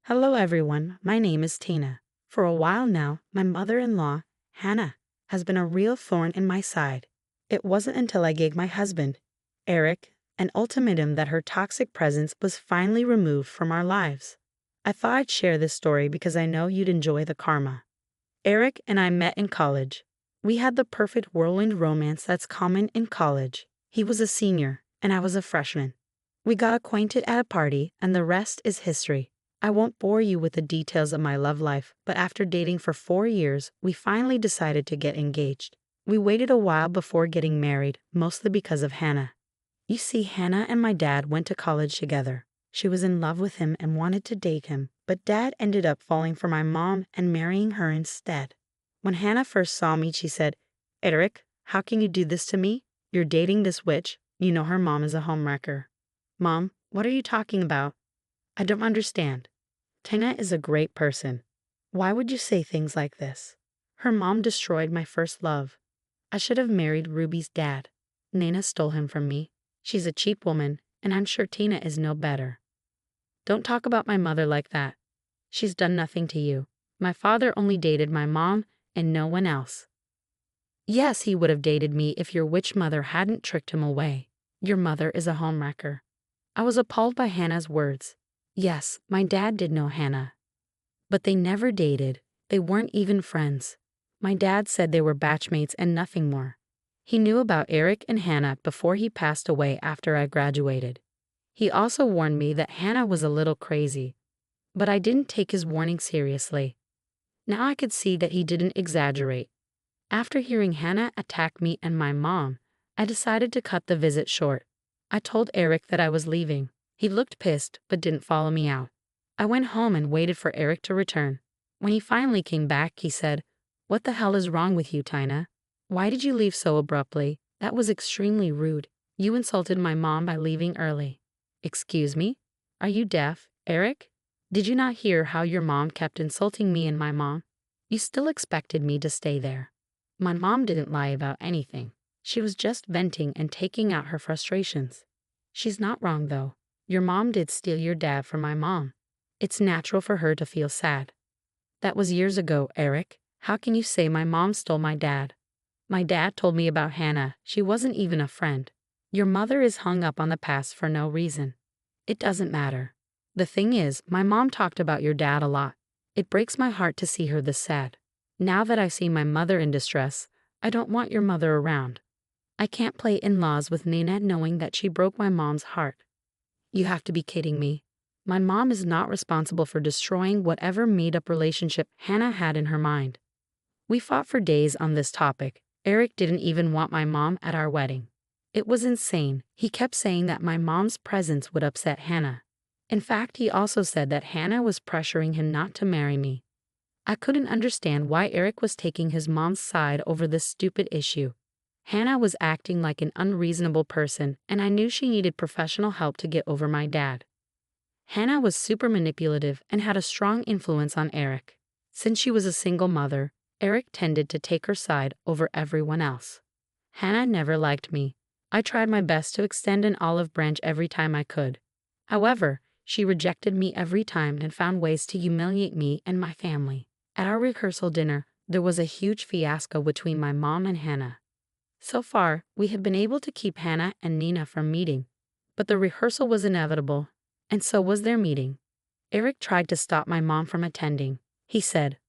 Hello, everyone. My name is Tina. For a while now, my mother-in-law, Hannah, has been a real thorn in my side. It wasn't until I gave my husband, Eric, an ultimatum that her toxic presence was finally removed from our lives. I thought I'd share this story because I know you'd enjoy the karma. Eric and I met in college. We had the perfect whirlwind romance that's common in college. He was a senior, and I was a freshman. We got acquainted at a party, and the rest is history. I won't bore you with the details of my love life, but after dating for 4 years, we finally decided to get engaged. We waited a while before getting married, mostly because of Hannah. You see, Hannah and my dad went to college together. She was in love with him and wanted to date him, but Dad ended up falling for my mom and marrying her instead. When Hannah first saw me, she said, "Eric, how can you do this to me? You're dating this witch. You know her mom is a homewrecker." "Mom, what are you talking about? I don't understand. Tina is a great person. Why would you say things like this? Her mom destroyed my first love. I should have married Ruby's dad. Nana stole him from me. She's a cheap woman, and I'm sure Tina is no better. Don't talk about my mother like that. She's done nothing to you. My father only dated my mom and no one else. Yes, he would have dated me if your witch mother hadn't tricked him away. Your mother is a homewrecker." I was appalled by Hannah's words. Yes, my dad did know Hannah. But they never dated. They weren't even friends. My dad said they were batchmates and nothing more. He knew about Eric and Hannah before he passed away after I graduated. He also warned me that Hannah was a little crazy. But I didn't take his warning seriously. Now I could see that he didn't exaggerate. After hearing Hannah attack me and my mom, I decided to cut the visit short. I told Eric that I was leaving. He looked pissed but didn't follow me out. I went home and waited for Eric to return. When he finally came back, he said, "What the hell is wrong with you, Tina? Why did you leave so abruptly? That was extremely rude. You insulted my mom by leaving early." "Excuse me? Are you deaf, Eric? Did you not hear how your mom kept insulting me and my mom? You still expected me to stay there." My mom didn't lie about anything. She was just venting and taking out her frustrations. She's not wrong, though. Your mom did steal your dad from my mom. It's natural for her to feel sad. That was years ago, Eric. How can you say my mom stole my dad? My dad told me about Hannah. She wasn't even a friend. Your mother is hung up on the past for no reason. It doesn't matter. The thing is, my mom talked about your dad a lot. It breaks my heart to see her this sad. Now that I see my mother in distress, I don't want your mother around. I can't play in-laws with Nina knowing that she broke my mom's heart. You have to be kidding me. My mom is not responsible for destroying whatever made-up relationship Hannah had in her mind. We fought for days on this topic. Eric didn't even want my mom at our wedding. It was insane. He kept saying that my mom's presence would upset Hannah. In fact, he also said that Hannah was pressuring him not to marry me. I couldn't understand why Eric was taking his mom's side over this stupid issue. Hannah was acting like an unreasonable person, and I knew she needed professional help to get over my dad. Hannah was super manipulative and had a strong influence on Eric. Since she was a single mother, Eric tended to take her side over everyone else. Hannah never liked me. I tried my best to extend an olive branch every time I could. However, she rejected me every time and found ways to humiliate me and my family. At our rehearsal dinner, there was a huge fiasco between my mom and Hannah. So far, we have been able to keep Hannah and Nina from meeting, but the rehearsal was inevitable, and so was their meeting. Eric tried to stop my mom from attending. He said,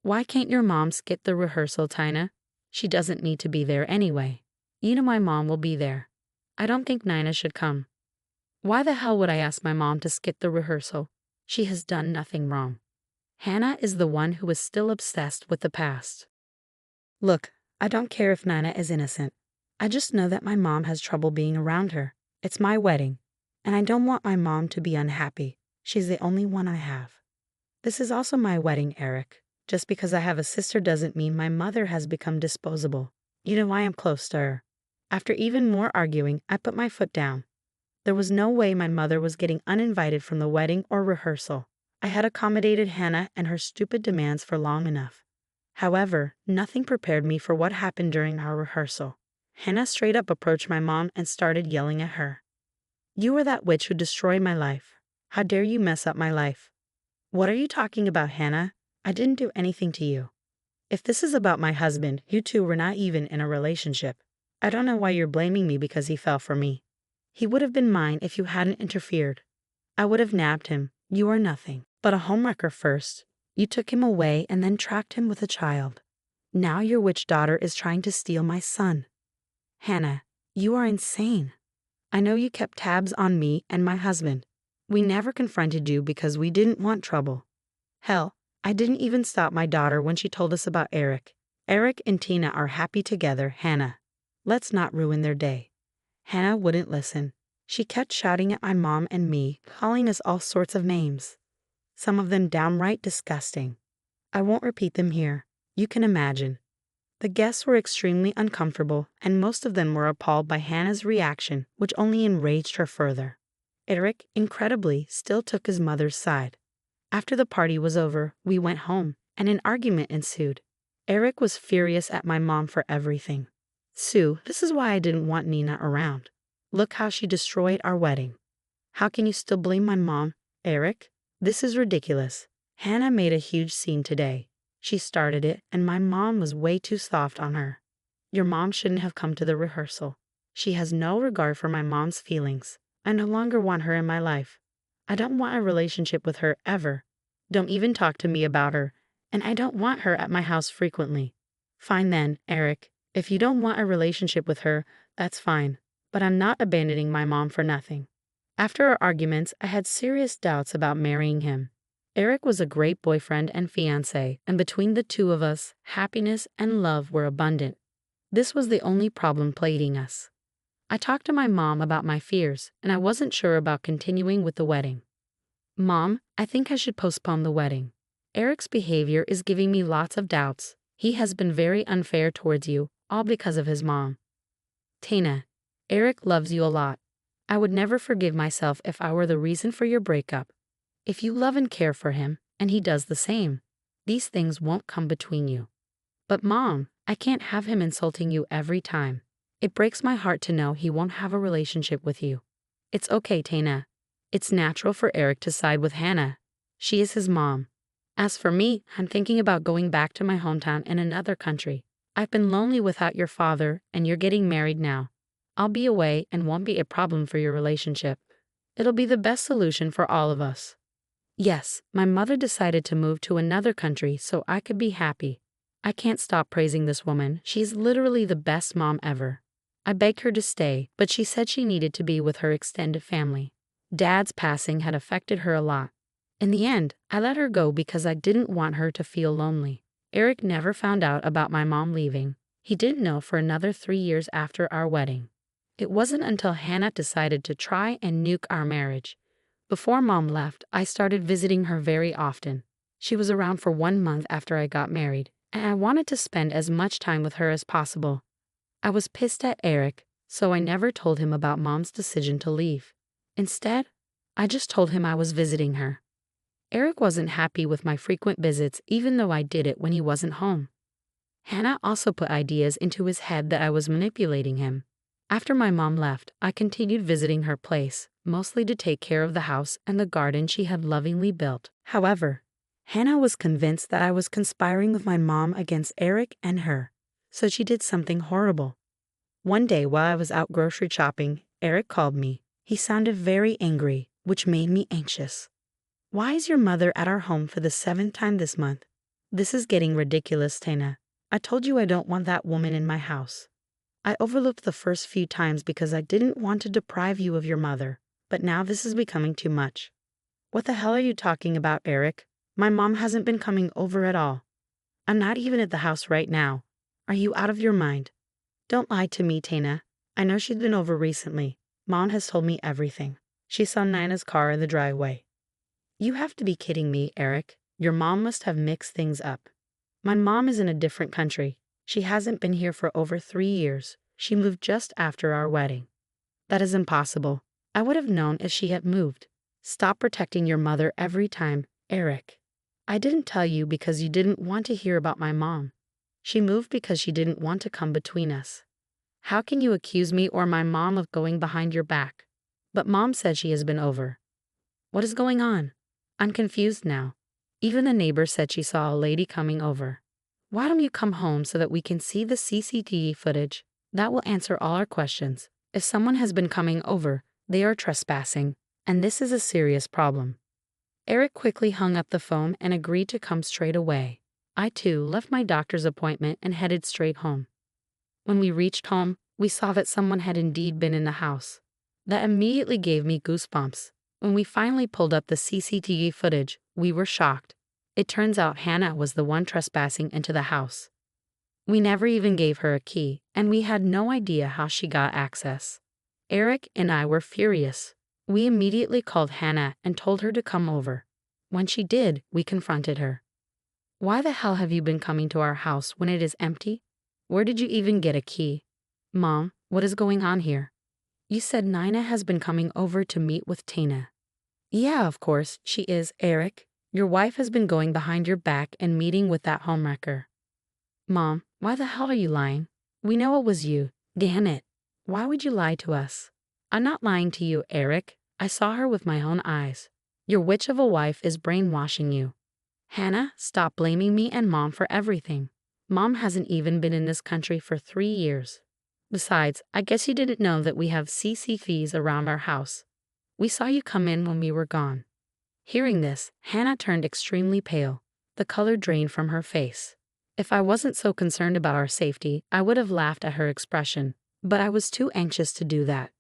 "Why can't your mom skip the rehearsal, Tina? She doesn't need to be there anyway. You know my mom will be there. I don't think Nina should come." Why the hell would I ask my mom to skip the rehearsal? She has done nothing wrong. Hannah is the one who is still obsessed with the past. Look, I don't care if Nina is innocent. I just know that my mom has trouble being around her. It's my wedding, and I don't want my mom to be unhappy. She's the only one I have. This is also my wedding, Eric. Just because I have a sister doesn't mean my mother has become disposable. You know I am close to her. After even more arguing, I put my foot down. There was no way my mother was getting uninvited from the wedding or rehearsal. I had accommodated Hannah and her stupid demands for long enough. However, nothing prepared me for what happened during our rehearsal. Hannah straight up approached my mom and started yelling at her. "You are that witch who destroyed my life. How dare you mess up my life?" What are you talking about, Hannah? I didn't do anything to you. If this is about my husband, you two were not even in a relationship. I don't know why you're blaming me because he fell for me. He would have been mine if you hadn't interfered. I would have nabbed him. You are nothing but a homewrecker first. You took him away and then tracked him with a child. Now your witch daughter is trying to steal my son. Hannah, you are insane. I know you kept tabs on me and my husband. We never confronted you because we didn't want trouble. Hell, I didn't even stop my daughter when she told us about Eric. Eric and Tina are happy together, Hannah. Let's not ruin their day. Hannah wouldn't listen. She kept shouting at my mom and me, calling us all sorts of names. Some of them downright disgusting. I won't repeat them here. You can imagine. The guests were extremely uncomfortable, and most of them were appalled by Hannah's reaction, which only enraged her further. Eric, incredibly, still took his mother's side. After the party was over, we went home, and an argument ensued. Eric was furious at my mom for everything. Sue, this is why I didn't want Nina around. Look how she destroyed our wedding. How can you still blame my mom, Eric? This is ridiculous. Hannah made a huge scene today. She started it, and my mom was way too soft on her. Your mom shouldn't have come to the rehearsal. She has no regard for my mom's feelings. I no longer want her in my life. I don't want a relationship with her ever. Don't even talk to me about her, and I don't want her at my house frequently. Fine then, Eric. If you don't want a relationship with her, that's fine. But I'm not abandoning my mom for nothing. After our arguments, I had serious doubts about marrying him. Eric was a great boyfriend and fiancé, and between the two of us, happiness and love were abundant. This was the only problem plaguing us. I talked to my mom about my fears, and I wasn't sure about continuing with the wedding. Mom, I think I should postpone the wedding. Eric's behavior is giving me lots of doubts. He has been very unfair towards you, all because of his mom. Tina, Eric loves you a lot. I would never forgive myself if I were the reason for your breakup. If you love and care for him, and he does the same, these things won't come between you. But Mom, I can't have him insulting you every time. It breaks my heart to know he won't have a relationship with you. It's okay, Tina. It's natural for Eric to side with Hannah. She is his mom. As for me, I'm thinking about going back to my hometown in another country. I've been lonely without your father, and you're getting married now. I'll be away and won't be a problem for your relationship. It'll be the best solution for all of us. Yes, my mother decided to move to another country so I could be happy. I can't stop praising this woman. She's literally the best mom ever. I begged her to stay, but she said she needed to be with her extended family. Dad's passing had affected her a lot. In the end, I let her go because I didn't want her to feel lonely. Eric never found out about my mom leaving. He didn't know for another 3 years after our wedding. It wasn't until Hannah decided to try and nuke our marriage. Before Mom left, I started visiting her very often. She was around for 1 month after I got married, and I wanted to spend as much time with her as possible. I was pissed at Eric, so I never told him about Mom's decision to leave. Instead, I just told him I was visiting her. Eric wasn't happy with my frequent visits even though I did it when he wasn't home. Hannah also put ideas into his head that I was manipulating him. After my mom left, I continued visiting her place, mostly to take care of the house and the garden she had lovingly built. However, Hannah was convinced that I was conspiring with my mom against Eric and her, so she did something horrible. One day while I was out grocery shopping, Eric called me. He sounded very angry, which made me anxious. Why is your mother at our home for the 7th time this month? This is getting ridiculous, Tina. I told you I don't want that woman in my house. I overlooked the first few times because I didn't want to deprive you of your mother, but now this is becoming too much. What the hell are you talking about, Eric? My mom hasn't been coming over at all. I'm not even at the house right now. Are you out of your mind? Don't lie to me, Tina. I know she's been over recently. Mom has told me everything. She saw Nina's car in the driveway. You have to be kidding me, Eric. Your mom must have mixed things up. My mom is in a different country. She hasn't been here for over 3 years. She moved just after our wedding. That is impossible. I would have known if she had moved. Stop protecting your mother every time, Eric. I didn't tell you because you didn't want to hear about my mom. She moved because she didn't want to come between us. How can you accuse me or my mom of going behind your back? But Mom said she has been over. What is going on? I'm confused now. Even the neighbor said she saw a lady coming over. Why don't you come home so that we can see the CCTV footage? That will answer all our questions. If someone has been coming over, they are trespassing, and this is a serious problem. Eric quickly hung up the phone and agreed to come straight away. I too left my doctor's appointment and headed straight home. When we reached home, we saw that someone had indeed been in the house. That immediately gave me goosebumps. When we finally pulled up the CCTV footage, we were shocked. It turns out Hannah was the one trespassing into the house. We never even gave her a key, and we had no idea how she got access. Eric and I were furious. We immediately called Hannah and told her to come over. When she did, we confronted her. Why the hell have you been coming to our house when it is empty? Where did you even get a key? Mom, what is going on here? You said Nina has been coming over to meet with Tina. Yeah, of course, she is, Eric. Your wife has been going behind your back and meeting with that homewrecker. Mom, why the hell are you lying? We know it was you. Damn it. Why would you lie to us? I'm not lying to you, Eric. I saw her with my own eyes. Your witch of a wife is brainwashing you. Hannah, stop blaming me and Mom for everything. Mom hasn't even been in this country for 3 years. Besides, I guess you didn't know that we have CCTVs around our house. We saw you come in when we were gone. Hearing this, Hannah turned extremely pale. The color drained from her face. If I wasn't so concerned about our safety, I would have laughed at her expression, but I was too anxious to do that.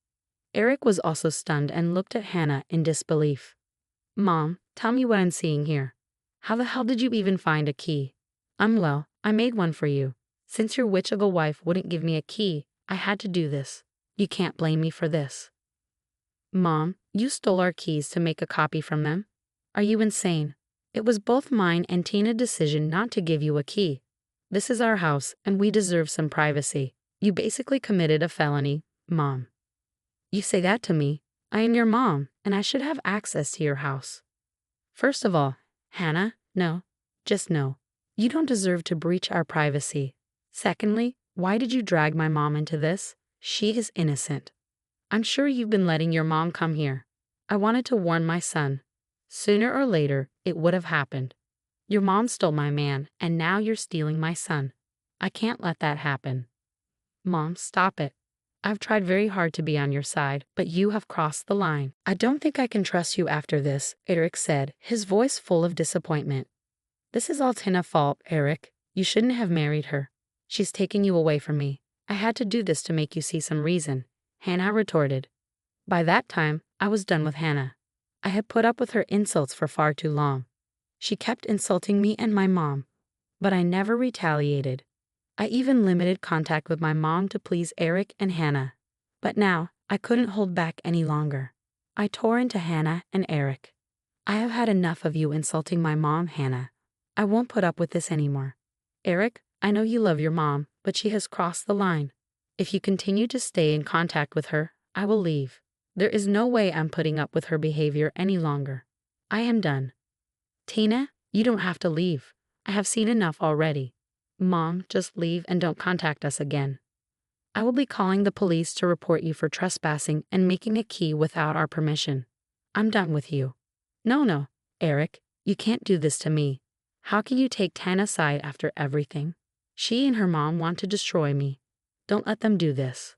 Eric was also stunned and looked at Hannah in disbelief. Mom, tell me what I'm seeing here. How the hell did you even find a key? Well, I made one for you. Since your witch of a wife wouldn't give me a key, I had to do this. You can't blame me for this. Mom, you stole our keys to make a copy from them? Are you insane? It was both mine and Tina's decision not to give you a key. This is our house, and we deserve some privacy. You basically committed a felony, Mom. You say that to me? I am your mom, and I should have access to your house. First of all, Hannah, no. Just no. You don't deserve to breach our privacy. Secondly, why did you drag my mom into this? She is innocent. I'm sure you've been letting your mom come here. I wanted to warn my son. Sooner or later, it would have happened. Your mom stole my man, and now you're stealing my son. I can't let that happen. Mom, stop it. I've tried very hard to be on your side, but you have crossed the line. I don't think I can trust you after this, Eric said, his voice full of disappointment. This is all Tina's fault, Eric. You shouldn't have married her. She's taking you away from me. I had to do this to make you see some reason, Hannah retorted. By that time, I was done with Hannah. I had put up with her insults for far too long. She kept insulting me and my mom, but I never retaliated. I even limited contact with my mom to please Eric and Hannah. But now, I couldn't hold back any longer. I tore into Hannah and Eric. I have had enough of you insulting my mom, Hannah. I won't put up with this anymore. Eric, I know you love your mom, but she has crossed the line. If you continue to stay in contact with her, I will leave. There is no way I'm putting up with her behavior any longer. I am done. Tina, you don't have to leave. I have seen enough already. Mom, just leave and don't contact us again. I will be calling the police to report you for trespassing and making a key without our permission. I'm done with you. No, Eric, you can't do this to me. How can you take Tana's side after everything? She and her mom want to destroy me. Don't let them do this.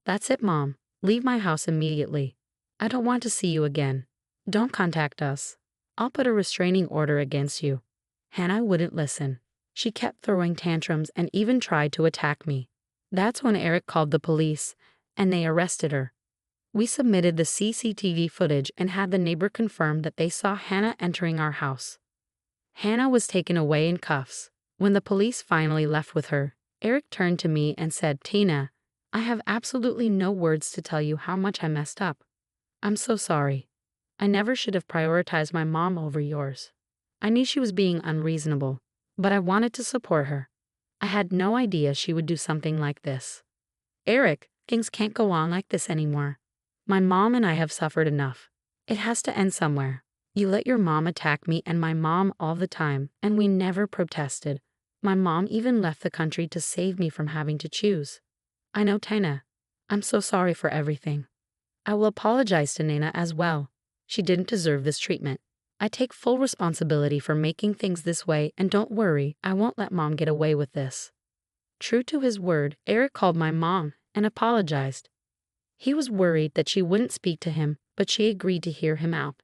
That's it, Mom. Leave my house immediately. I don't want to see you again. Don't contact us. I'll put a restraining order against you. Hannah wouldn't listen. She kept throwing tantrums and even tried to attack me. That's when Eric called the police, and they arrested her. We submitted the CCTV footage and had the neighbor confirm that they saw Hannah entering our house. Hannah was taken away in cuffs. When the police finally left with her, Eric turned to me and said, Tina, I have absolutely no words to tell you how much I messed up. I'm so sorry. I never should have prioritized my mom over yours. I knew she was being unreasonable, but I wanted to support her. I had no idea she would do something like this. Eric, things can't go on like this anymore. My mom and I have suffered enough. It has to end somewhere. You let your mom attack me and my mom all the time, and we never protested. My mom even left the country to save me from having to choose. I know, Tina. I'm so sorry for everything. I will apologize to Nina as well. She didn't deserve this treatment. I take full responsibility for making things this way, and don't worry, I won't let Mom get away with this." True to his word, Eric called my mom and apologized. He was worried that she wouldn't speak to him, but she agreed to hear him out.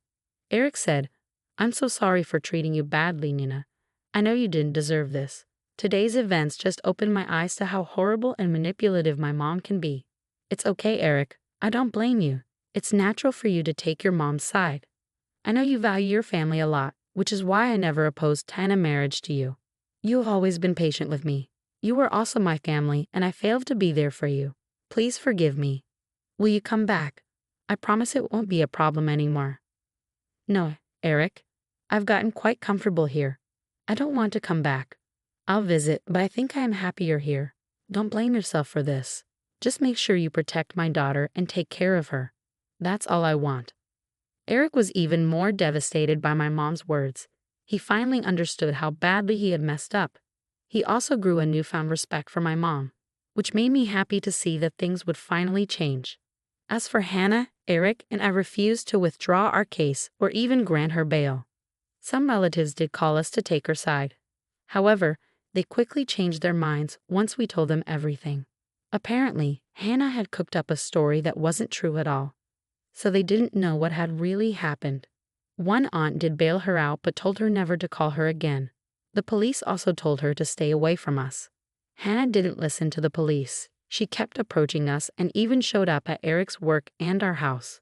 Eric said, "I'm so sorry for treating you badly, Nina. I know you didn't deserve this. Today's events just opened my eyes to how horrible and manipulative my mom can be. It's okay, Eric. I don't blame you. It's natural for you to take your mom's side. I know you value your family a lot, which is why I never opposed Tana marriage to you. You have always been patient with me. You were also my family, and I failed to be there for you. Please forgive me. Will you come back? I promise it won't be a problem anymore." "No, Eric. I've gotten quite comfortable here. I don't want to come back. I'll visit, but I think I am happier here. Don't blame yourself for this. Just make sure you protect my daughter and take care of her. That's all I want." Eric was even more devastated by my mom's words. He finally understood how badly he had messed up. He also grew a newfound respect for my mom, which made me happy to see that things would finally change. As for Hannah, Eric and I refused to withdraw our case or even grant her bail. Some relatives did call us to take her side. However, they quickly changed their minds once we told them everything. Apparently, Hannah had cooked up a story that wasn't true at all, so they didn't know what had really happened. One aunt did bail her out but told her never to call her again. The police also told her to stay away from us. Hannah didn't listen to the police. She kept approaching us and even showed up at Eric's work and our house.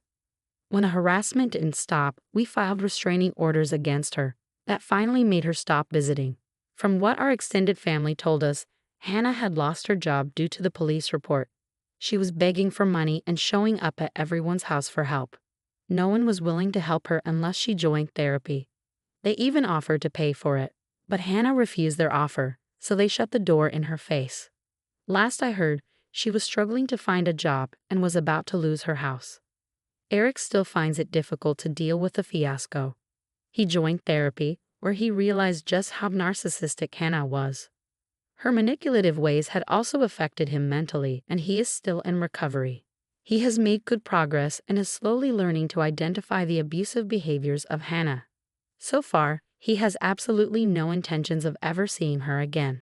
When the harassment didn't stop, we filed restraining orders against her. That finally made her stop visiting. From what our extended family told us, Hannah had lost her job due to the police report. She was begging for money and showing up at everyone's house for help. No one was willing to help her unless she joined therapy. They even offered to pay for it, but Hannah refused their offer, so they shut the door in her face. Last I heard, she was struggling to find a job and was about to lose her house. Eric still finds it difficult to deal with the fiasco. He joined therapy, where he realized just how narcissistic Hannah was. Her manipulative ways had also affected him mentally, and he is still in recovery. He has made good progress and is slowly learning to identify the abusive behaviors of Hannah. So far, he has absolutely no intentions of ever seeing her again.